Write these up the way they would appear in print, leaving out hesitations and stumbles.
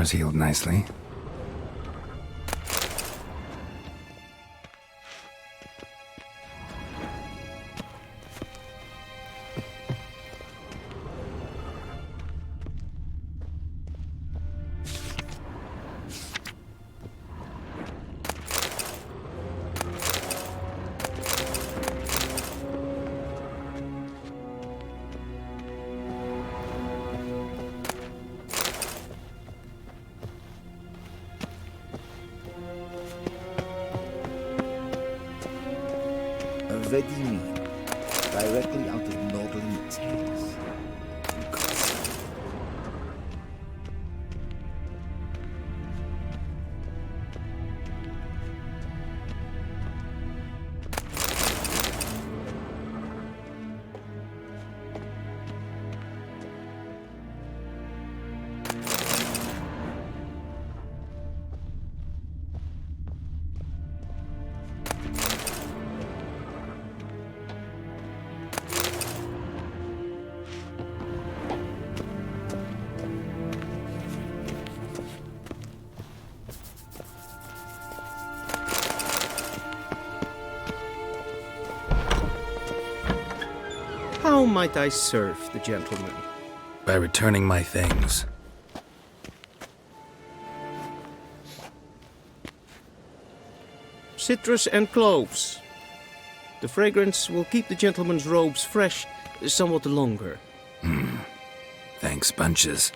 Scars healed nicely. Vedimi, directly out of northern tales. How might I serve the gentleman? By returning my things. Citrus and cloves. The fragrance will keep the gentleman's robes fresh somewhat longer. Thanks, bunches.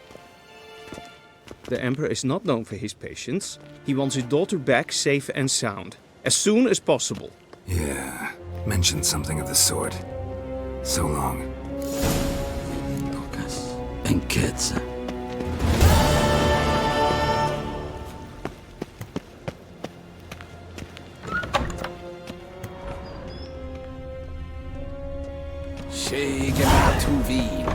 The Emperor is not known for his patience. He wants his daughter back safe and sound, as soon as possible. Yeah, mentioned something of the sort. So long. Lucas and kids. Shegen to Wien.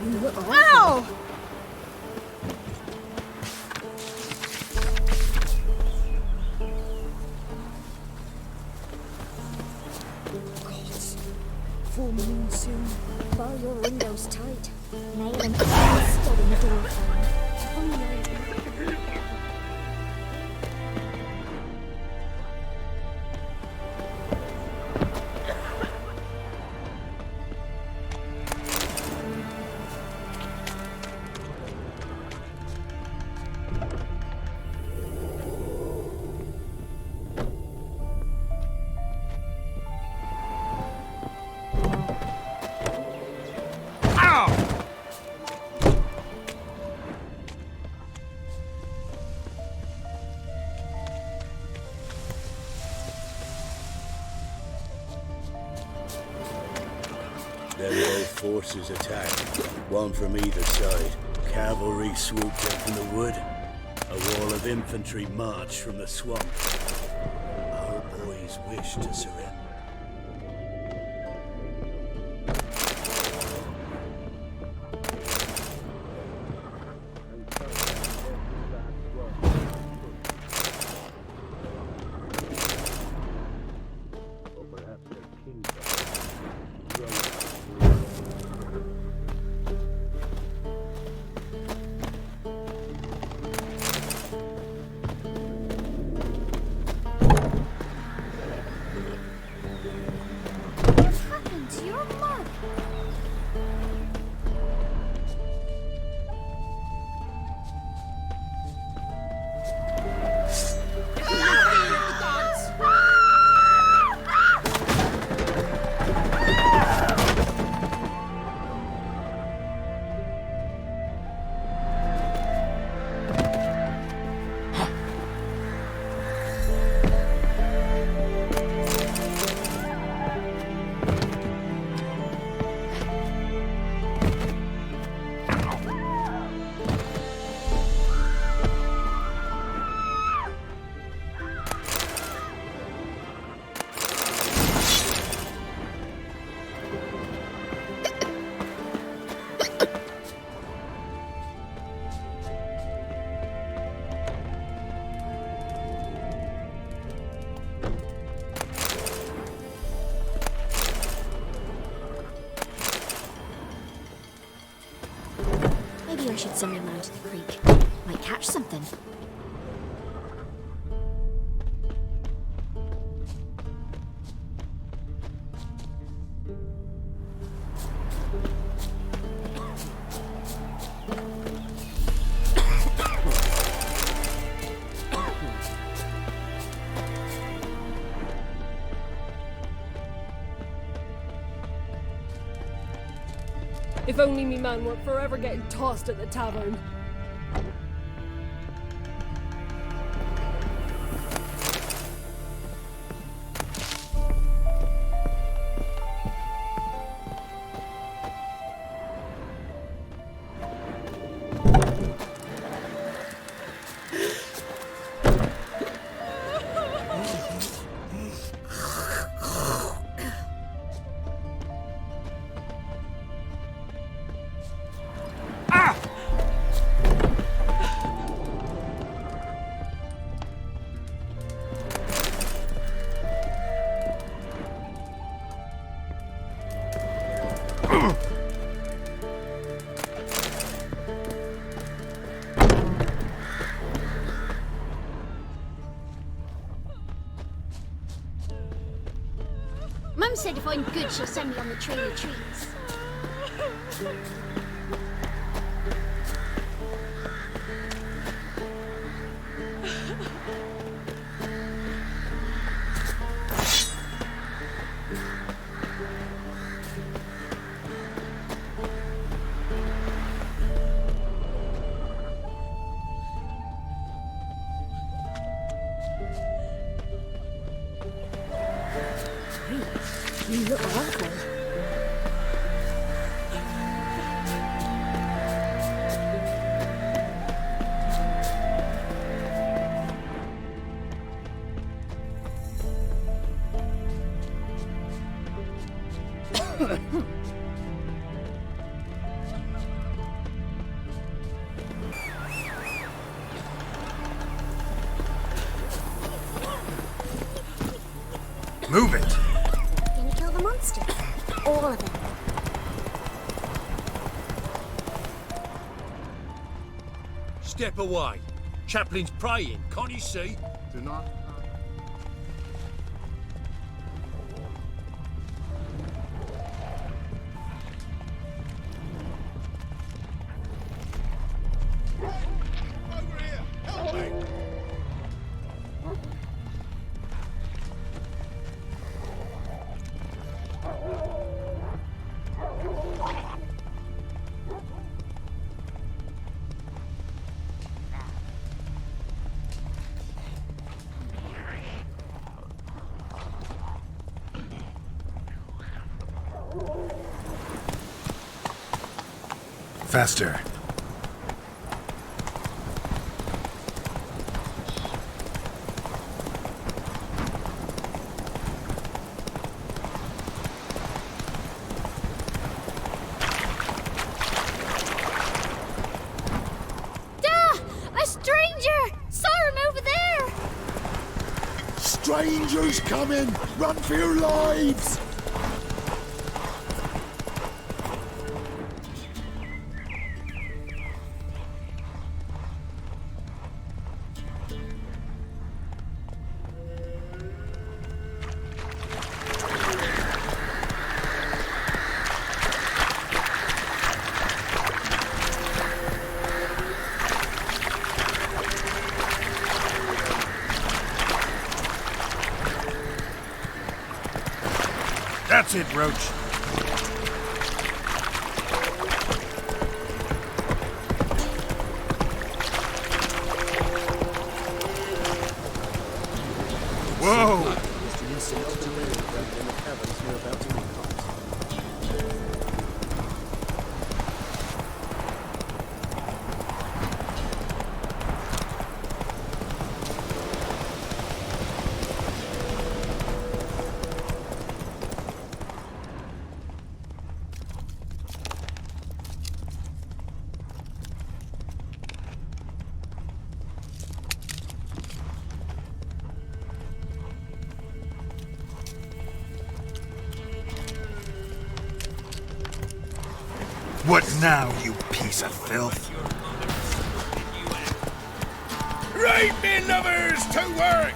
Ow! Gods. Full moon soon. Bar your windows tight. Nail and stud in the door frame. Then both forces attacked, one from either side. Cavalry swooped in from the wood. A wall of infantry marched from the swamp. Our boys wished to surrender. What's happened to your mug? Maybe I should send him down to the creek. Might catch something. If only me man weren't forever getting tossed at the tavern. Mum said if I'm good, she'll send me on the trail of treats. You look awful. Move it! Gonna kill the monster. All of them. Step away. Chaplain's praying, can't you see? Do not. Over here! Help me! Faster. A stranger! Saw him over there! Strangers coming! Run for your lives! That's it, Roach. Whoa! What now, you piece of filth? Right, me lovers, to work!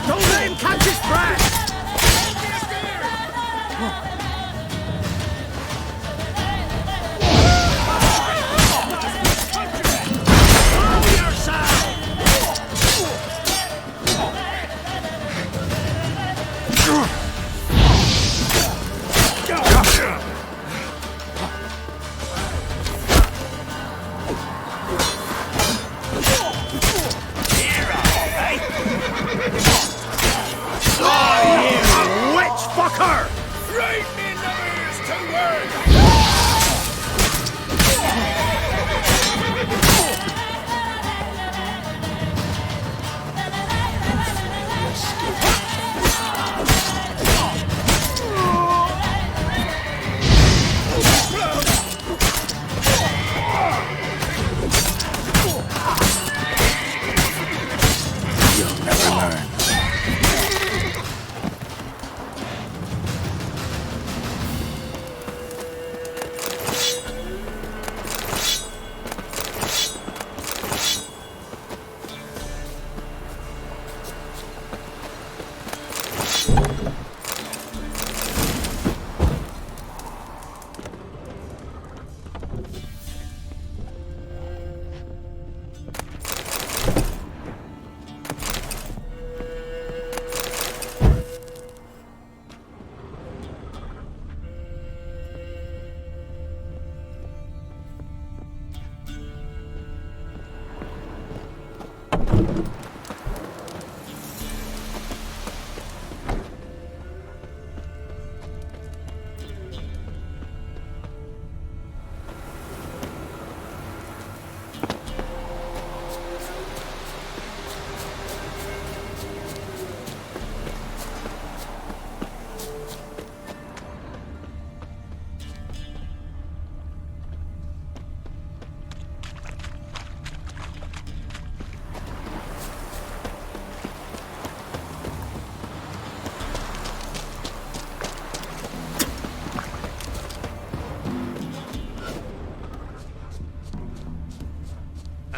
Don't let him catch his breath!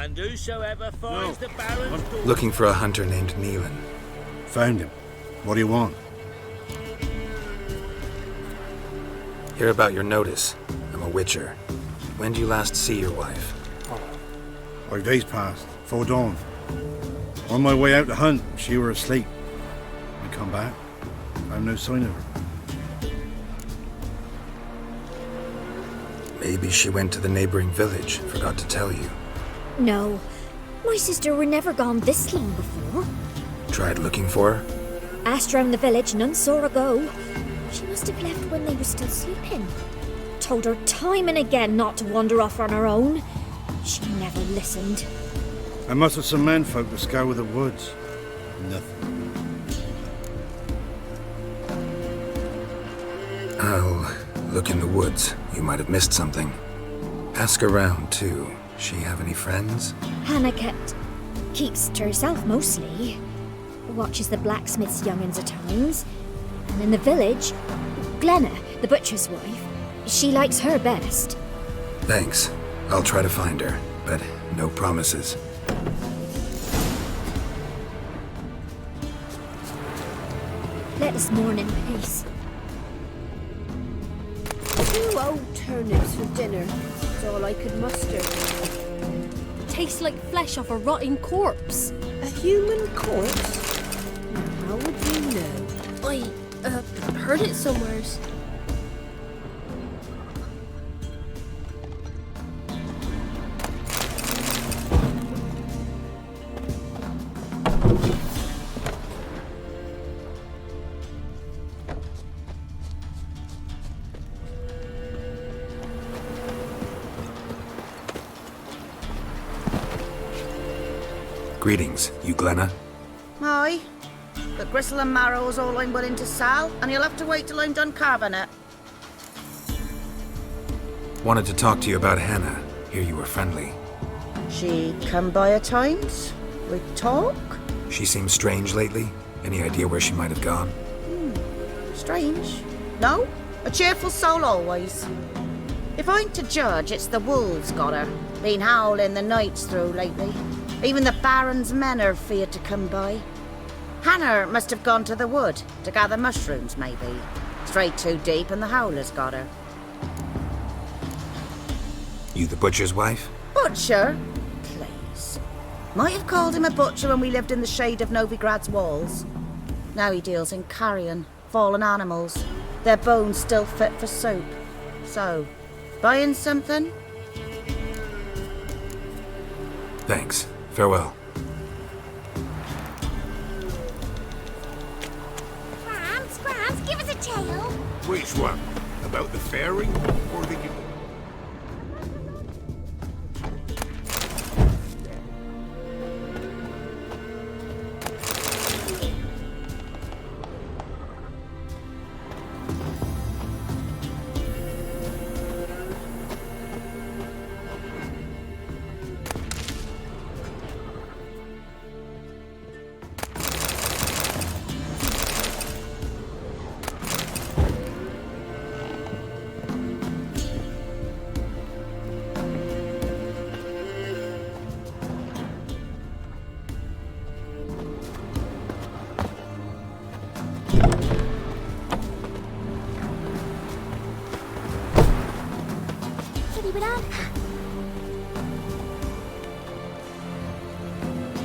And whosoever finds the Baron's daughter... Looking for a hunter named Neelan. Found him. What do you want? Hear about your notice. I'm a witcher. When do you last see your wife? 5 days passed, 'fore dawn. On my way out to hunt, she were asleep. I come back, found no sign of her. Maybe she went to the neighboring village, forgot to tell you. No, my sister were never gone this long before. Tried looking for her? Asked round the village, none saw her go. She must have left when they were still sleeping. Told her time and again not to wander off on her own. She never listened. I mustered some menfolk to scour the woods. Nothing. I'll look in the woods. You might have missed something. Ask around, too. She have any friends? Hannah keeps to herself mostly. Watches the blacksmith's young'uns at times. And in the village, Glenna, the butcher's wife, she likes her best. Thanks. I'll try to find her, but no promises. Let us mourn in peace. 2 old turnips for dinner. That's all I could muster. Tastes like flesh off a rotting corpse. A human corpse? How would you know? I heard it somewheres. Greetings, you Glenna? Aye. But gristle and marrow is all I'm willing to sell, and you'll have to wait till I'm done carving it. Wanted to talk to you about Hannah. Hear you were friendly. She come by at times. We talk. She seems strange lately. Any idea where she might have gone? Strange. No, a cheerful soul always. If I'm to judge, it's the wolves got her. Been howling the nights through lately. Even the Baron's men are feared to come by. Hannah must have gone to the wood to gather mushrooms, maybe. Strayed too deep and the howlers got her. You the butcher's wife? Butcher? Please. Might have called him a butcher when we lived in the shade of Novigrad's walls. Now he deals in carrion, fallen animals. Their bones still fit for soup. So, buying something? Thanks. Farewell. Grams, give us a tale. Which one? About the fairy or the...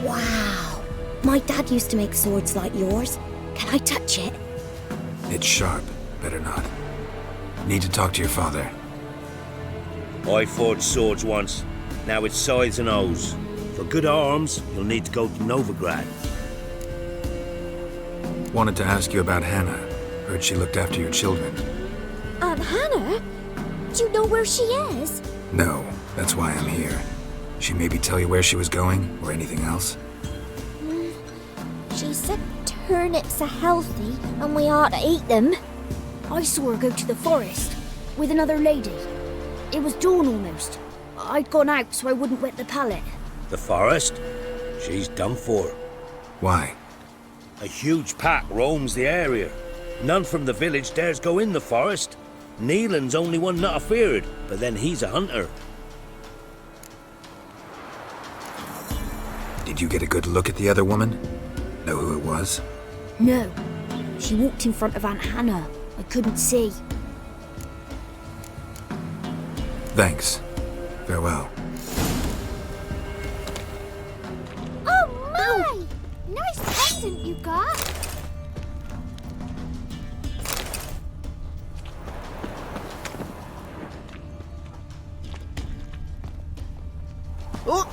Wow. My dad used to make swords like yours. Can I touch it? It's sharp. Better not. Need to talk to your father. I forged swords once. Now it's scythes and hoes. For good arms, you'll need to go to Novigrad. Wanted to ask you about Hannah. Heard she looked after your children. Aunt Hannah? Do you know where she is? No, that's why I'm here. She maybe tell you where she was going, or anything else? She said turnips are healthy and we ought to eat them. I saw her go to the forest with another lady. It was dawn almost. I'd gone out so I wouldn't wet the pallet. The forest? She's done for. Why? A huge pack roams the area. None from the village dares go in the forest. Neelan's only one not afeared, but then he's a hunter. Did you get a good look at the other woman? Know who it was? No. She walked in front of Aunt Hannah. I couldn't see. Thanks. Farewell. Oh my! Nice pendant you got. Oh!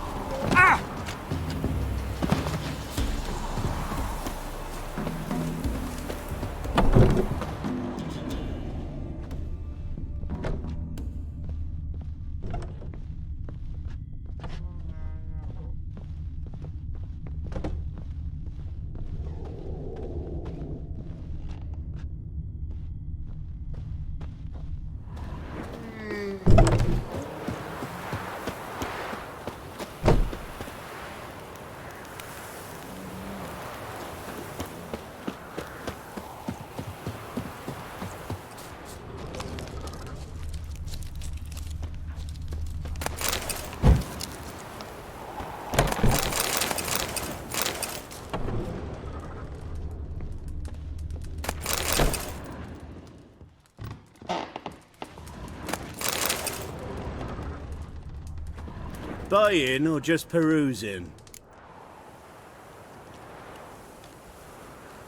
Buying or just perusing?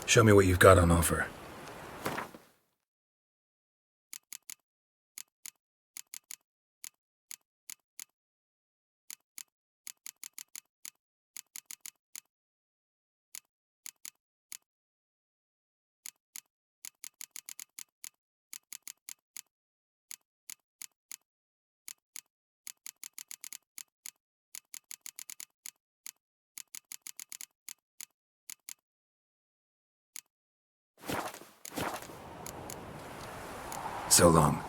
Show me what you've got on offer. So long.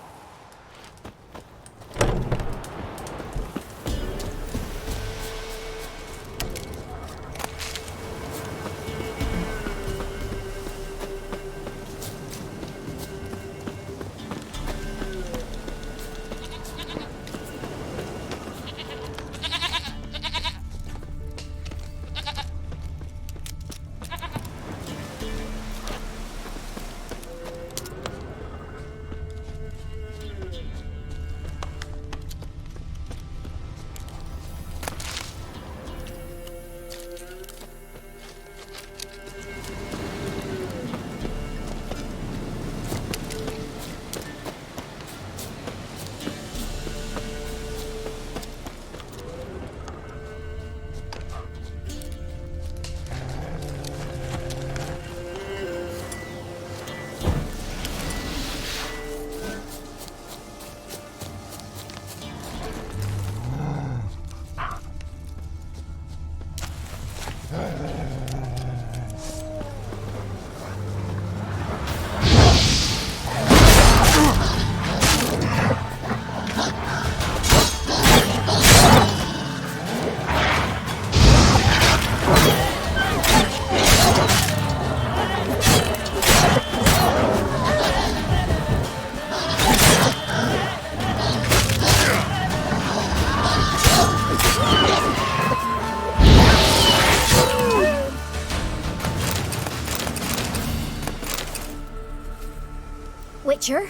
Witcher?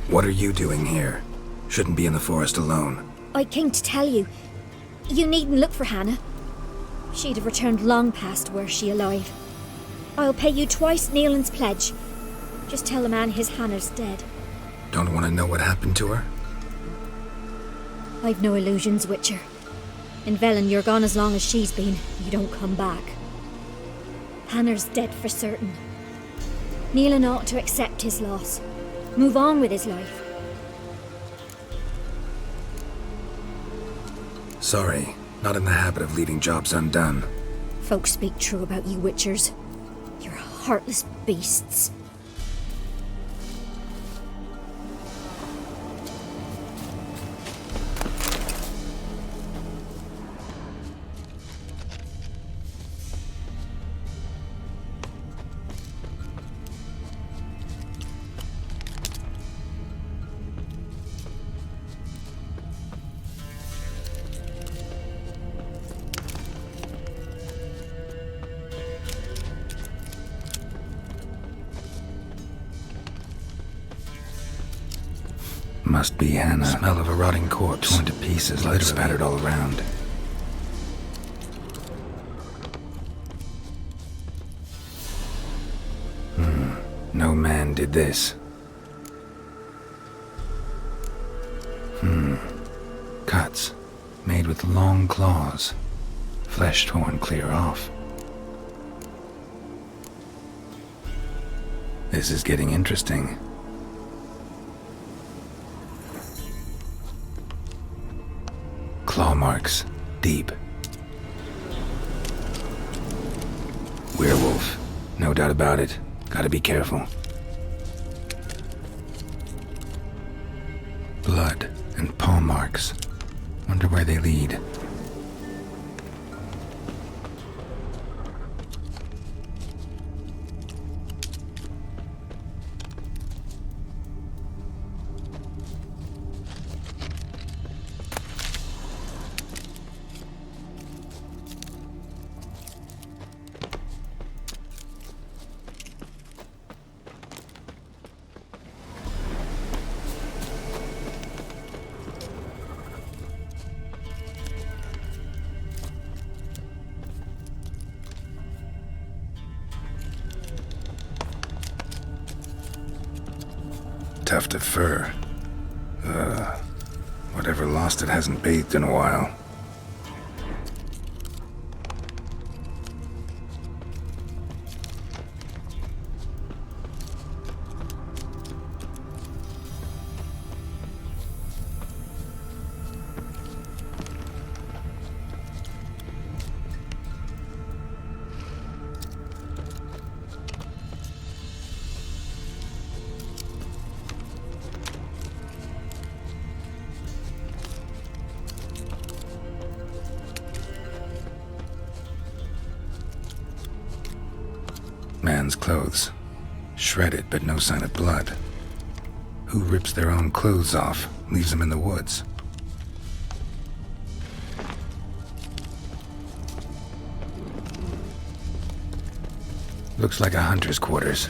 What are you doing here? Shouldn't be in the forest alone. I came to tell you. You needn't look for Hannah. She'd have returned long past were she alive. I'll pay you twice Nealon's pledge. Just tell the man his Hannah's dead. Don't want to know what happened to her? I've no illusions, Witcher. In Velen, you're gone as long as she's been. You don't come back. Hannah's dead for certain. Nealon ought to accept his loss. Move on with his life. Sorry, not in the habit of leaving jobs undone. Folks speak true about you, Witchers. You're heartless beasts. Must be Hannah. Smell of a rotting corpse, torn to pieces, blood spattered all around. No man did this. Cuts, made with long claws, flesh torn clear off. This is getting interesting. Claw marks, deep. Werewolf, no doubt about it. Gotta be careful. Blood and paw marks. Wonder where they lead. Tuft of fur. Whatever lost it hasn't bathed in a while. Man's clothes. Shredded, but no sign of blood. Who rips their own clothes off, leaves them in the woods? Looks like a hunter's quarters.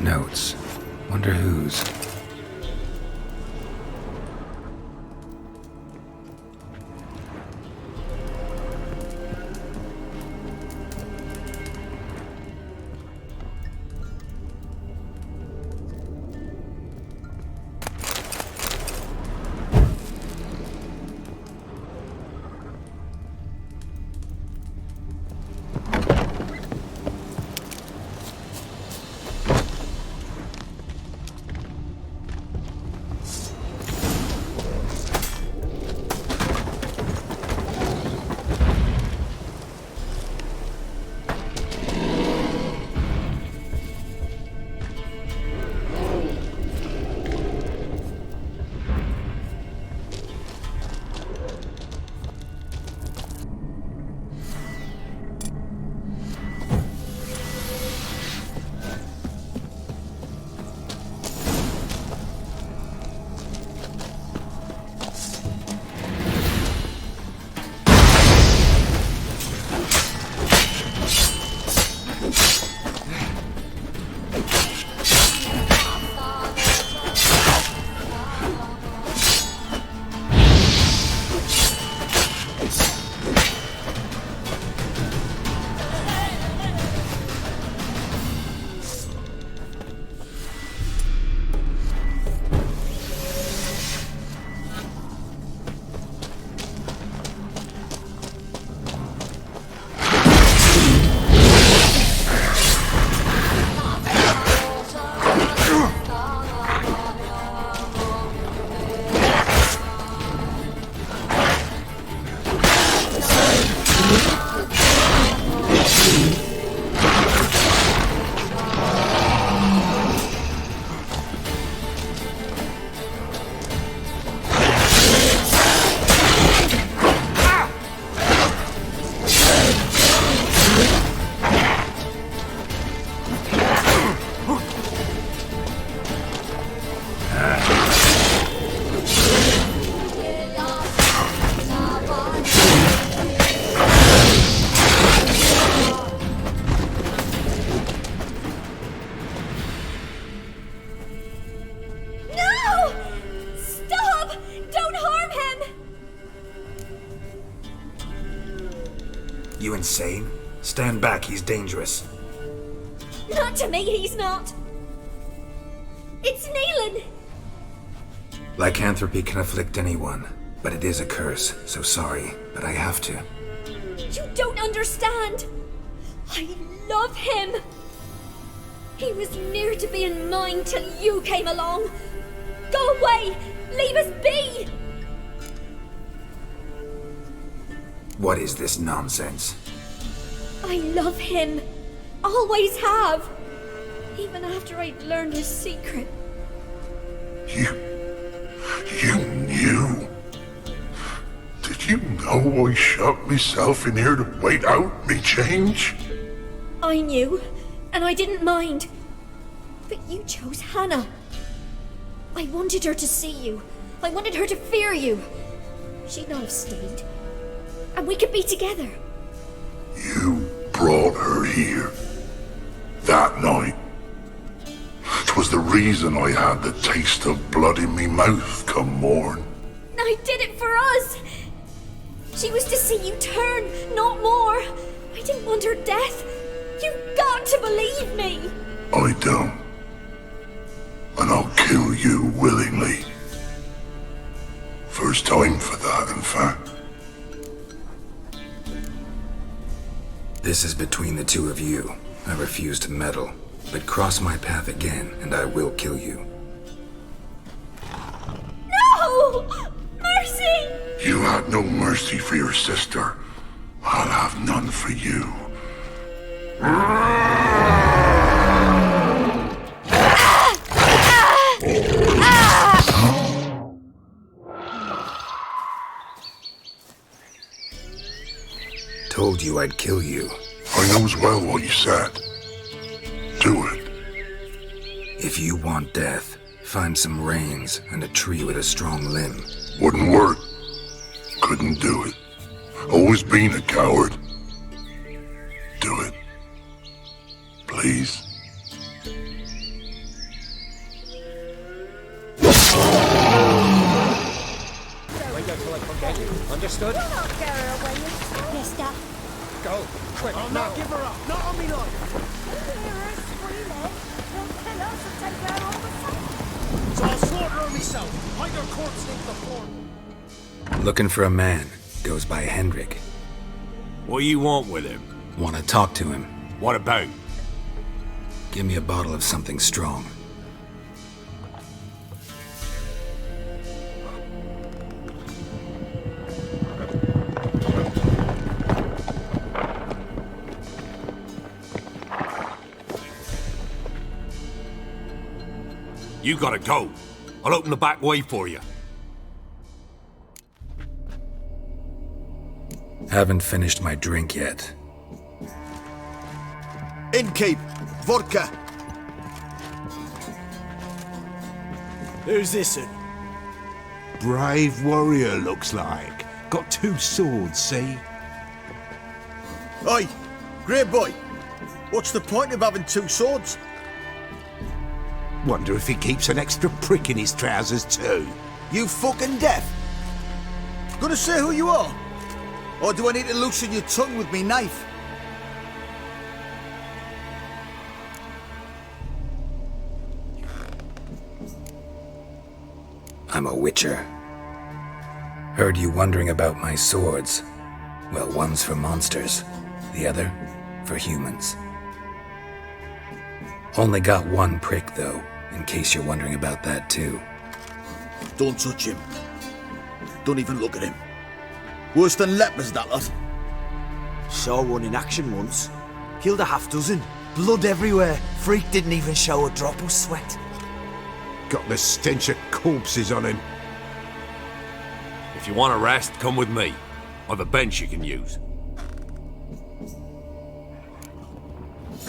Notes. Wonder whose. You insane? Stand back, he's dangerous. Not to me, he's not. It's Neelan! Lycanthropy can afflict anyone, but it is a curse, so sorry, but I have to. You don't understand. I love him. He was near to being mine till you came along. Go away! Leave us be! What is this nonsense? I love him. Always have. Even after I'd learned his secret. You knew? Did you know I shut myself in here to wait out me change? I knew, and I didn't mind. But you chose Hannah. I wanted her to see you. I wanted her to fear you. She'd not have stayed. And we could be together. You brought her here. That night. 'Twas the reason I had the taste of blood in me mouth come morn. I did it for us. She was to see you turn, not more. I didn't want her death. You've got to believe me. I don't. And I'll kill you willingly. First time for that, in fact. This is between the two of you. I refuse to meddle, but cross my path again and I will kill you. No! Mercy! You had no mercy for your sister. I'll have none for you. Told you I'd kill you. I knows well what you said. Do it. If you want death, find some reins and a tree with a strong limb. Wouldn't work. Couldn't do it. Always been a coward. Do it. Please. get you. Understood? Yes, Dad. Go. Quick. Oh, no, give her up. Not on me so I'll slaughter her myself. Hide her corpse into the floor. Looking for a man. Goes by Hendrik. What do you want with him? Want to talk to him. What about? Give me a bottle of something strong. You gotta go. I'll open the back way for you. Haven't finished my drink yet. Innkeep, vodka. Who's this? Brave warrior, looks like. Got 2 swords, see? Oi, grey boy. What's the point of having 2 swords? Wonder if he keeps an extra prick in his trousers too. You fucking deaf? Gonna say who you are? Or do I need to loosen your tongue with me knife? I'm a witcher. Heard you wondering about my swords. Well, one's for monsters, the other for humans. Only got 1 prick, though, in case you're wondering about that, too. Don't touch him. Don't even look at him. Worse than lepers, that lot. Saw one in action once. Killed a half-dozen. Blood everywhere. Freak didn't even show a drop of sweat. Got the stench of corpses on him. If you want a rest, come with me. I've a bench you can use.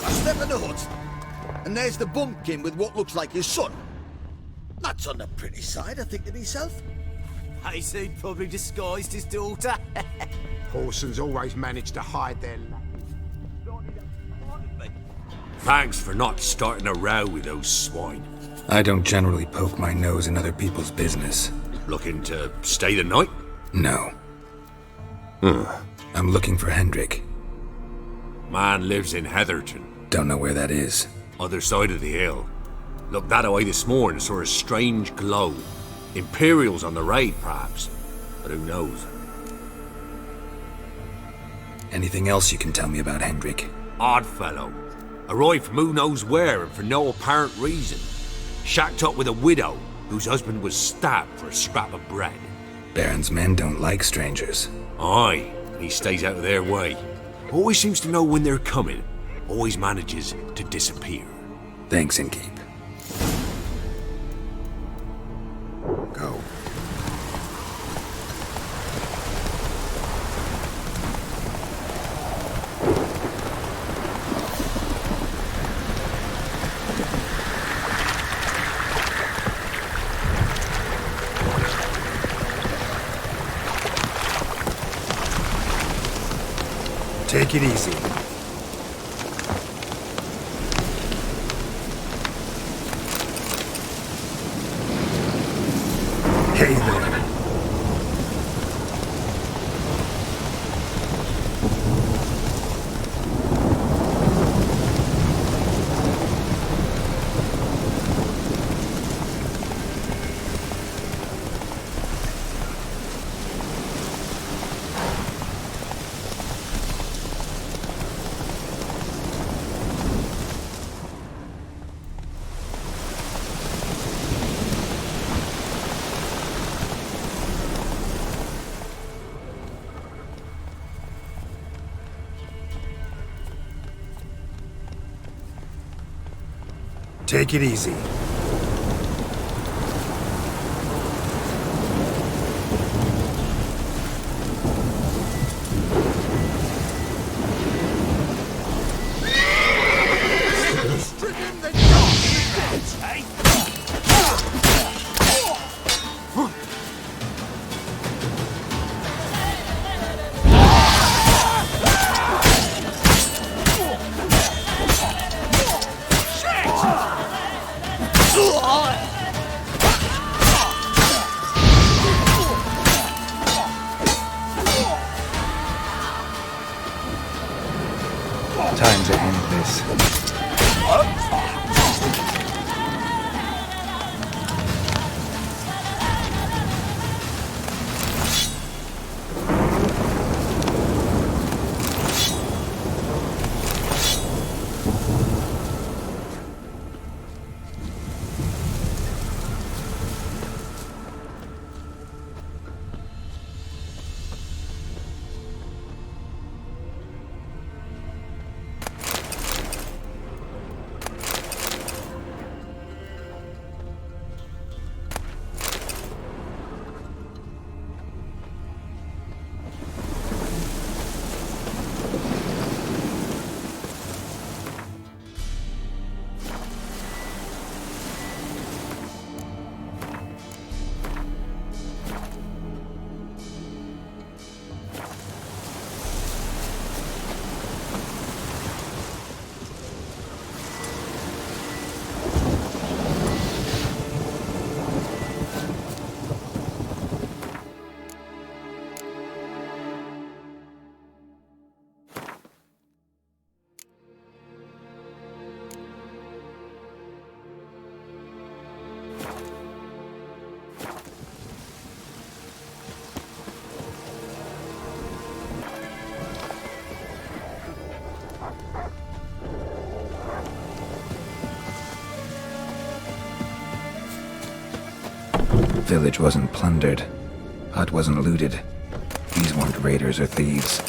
I step in the hut, and there's the bumpkin with what looks like his son. That's on the pretty side, I think to myself. I say he'd probably disguised his daughter. Horsons always manage to hide their... Thanks for not starting a row with those swine. I don't generally poke my nose in other people's business. Looking to stay the night? No. I'm looking for Hendrik. Man lives in Heatherton. Don't know where that is. Other side of the hill. Looked that away this morning, saw a strange glow. Imperials on the raid, perhaps. But who knows? Anything else you can tell me about Hendrik? Odd fellow. Arrived from who knows where and for no apparent reason. Shacked up with a widow whose husband was stabbed for a scrap of bread. Baron's men don't like strangers. Aye, he stays out of their way. Always seems to know when they're coming. Always manages to disappear. Thanks, Innkeep. Go. Take it easy. Hey there. Take it easy. village wasn't plundered. Hut wasn't looted. These weren't raiders or thieves.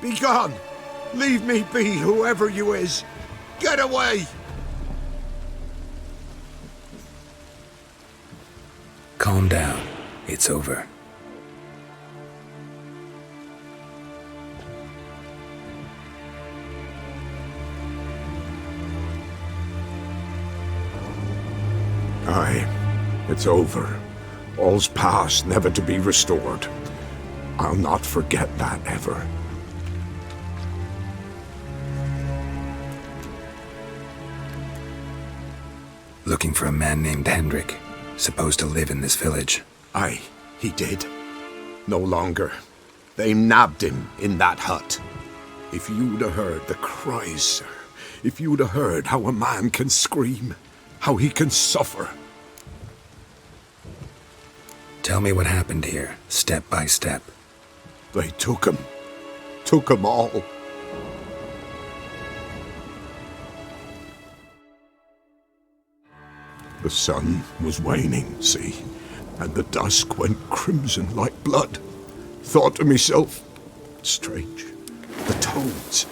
Be gone! Leave me be, whoever you is! Get away! Calm down. It's over. Aye, it's over. All's past, never to be restored. I'll not forget that ever. Looking for a man named Hendrik, supposed to live in this village. Aye, he did. No longer. They nabbed him in that hut. If you'd have heard the cries, sir. If you'd have heard how a man can scream, how he can suffer. Tell me what happened here, step by step. They took him. Took him all. The sun was waning, see, and the dusk went crimson like blood. Thought to myself, strange, the toads,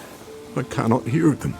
I cannot hear them.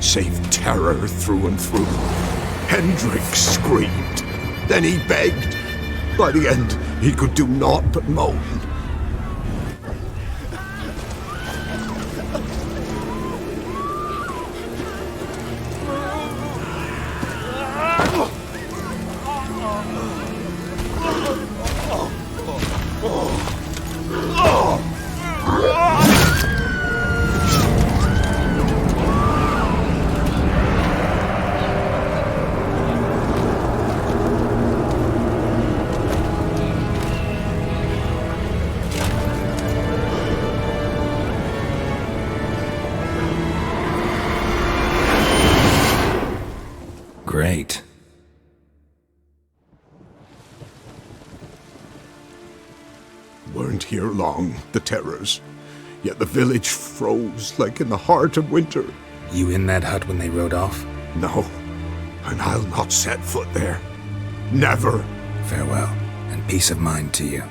Save terror through and through. Hendrik screamed. Then he begged. By the end, he could do naught but moan. Great. Weren't here long, the terrors. Yet the village froze like in the heart of winter. You in that hut when they rode off? No, and I'll not set foot there. Never. Farewell, and peace of mind to you.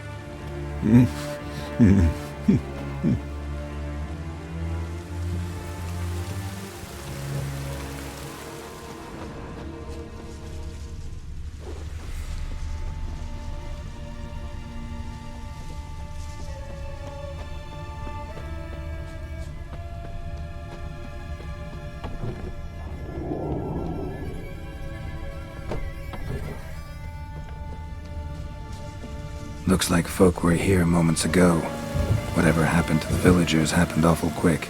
Looks like folk were here moments ago. Whatever happened to the villagers happened awful quick.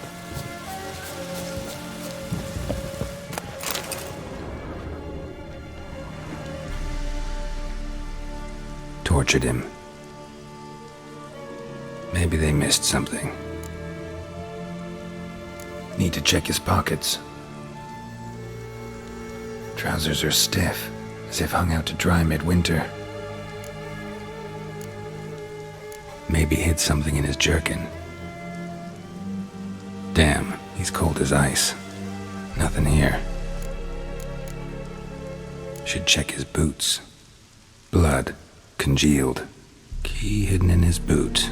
Tortured him. Maybe they missed something. Need to check his pockets. Trousers are stiff, as if hung out to dry midwinter. Maybe hid something in his jerkin. Damn, he's cold as ice. Nothing here. Should check his boots. Blood, congealed. Key hidden in his boot.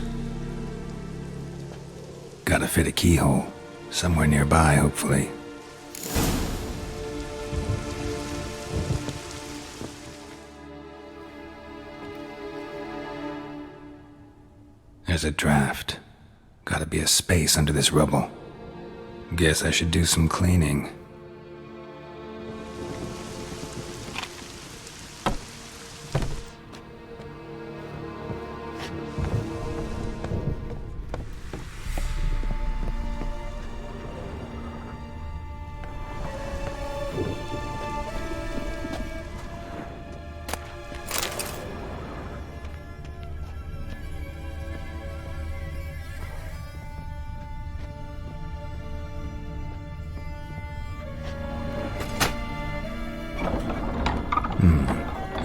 Gotta fit a keyhole. Somewhere nearby, hopefully. There's a draft. Gotta be a space under this rubble. Guess I should do some cleaning.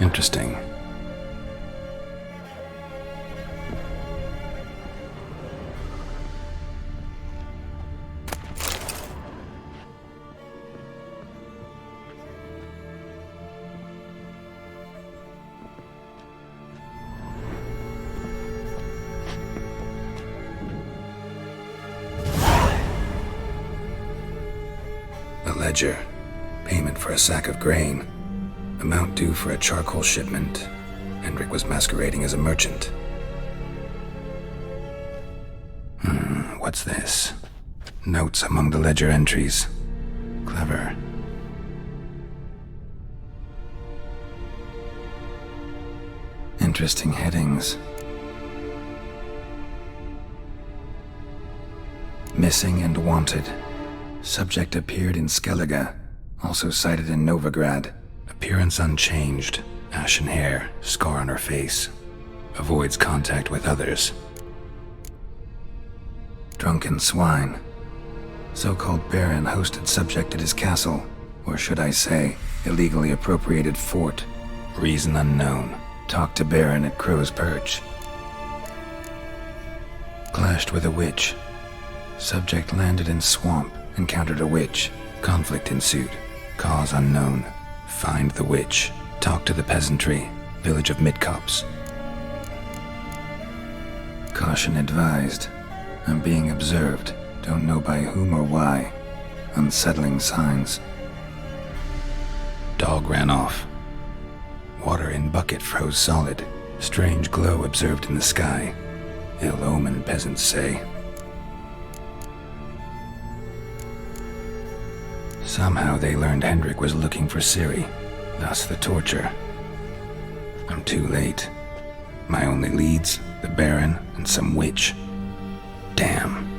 Interesting. A ledger. Payment for a sack of grain. Amount due for a charcoal shipment. Hendrik was masquerading as a merchant. What's this? Notes among the ledger entries. Clever. Interesting headings. Missing and wanted. Subject appeared in Skellige. Also cited in Novigrad. Appearance unchanged. Ashen hair, scar on her face. Avoids contact with others. Drunken swine. So-called Baron hosted subject at his castle. Or should I say, illegally appropriated fort. Reason unknown. Talked to Baron at Crow's Perch. Clashed with a witch. Subject landed in swamp. Encountered a witch. Conflict ensued. Cause unknown. Find the witch. Talk to the peasantry. Village of Midcopse. Caution advised. I'm being observed. Don't know by whom or why. Unsettling signs. Dog ran off. Water in bucket froze solid. Strange glow observed in the sky. Ill omen, peasants say. Somehow they learned Hendrik was looking for Ciri, thus the torture. I'm too late. My only leads, the Baron and some witch. Damn.